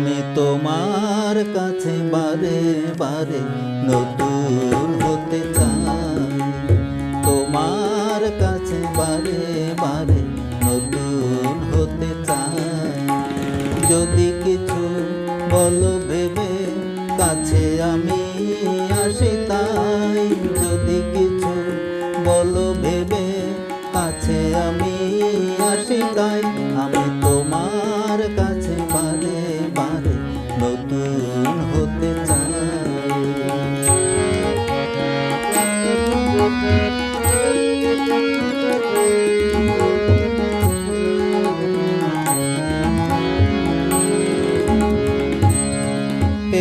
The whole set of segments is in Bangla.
আমি তোমার কাছে বারে বারে নতুন হতে চাই, তোমার কাছে বারে বারে নতুন হতে চাই। যদি কিছু বলো ভেবে কাছে আমি আসি তাই, যদি কিছু বলো ভেবে কাছে আমি আসি তাই। আমি তোমার কাছে বারে বারে নতুন হতে চাই।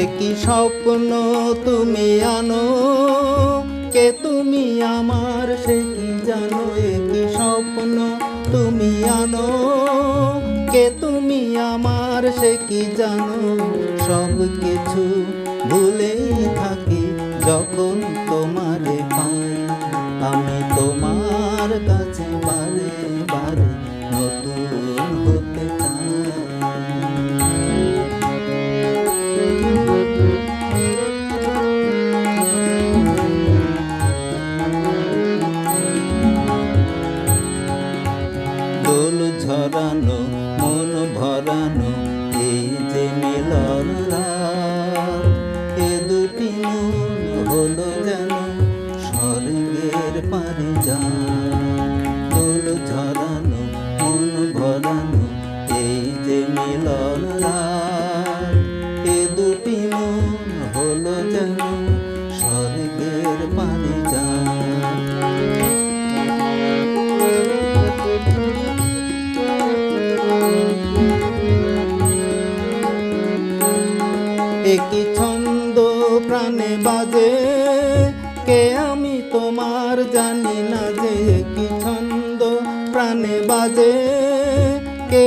একই স্বপ্ন তুমি আনো, কে তুমি আমার সে কি জানো। একই স্বপ্ন তুমি আনো, কে তুমি আমার সে কি জানো। সব কিছু ভুলেই থাকি যখন তোমারে পাই। আমি তোমার কাছে বারে বারে নতুন হতে চাই। দোল ঝরানো মন ভরানো এই যে মিলন রাত, এ দুটি মন হলো যেন স্বর্গের পারে যায়। দোল ঝরানো মন ভরানো এই যে মিলন রাত, এ দুটি মন হলো যেন স্বর্গের পারে যায়। একই ছন্দ প্রাণে বাজে, কে আমি তোমার জানি না যে। একই ছন্দ প্রাণে বাজে, কে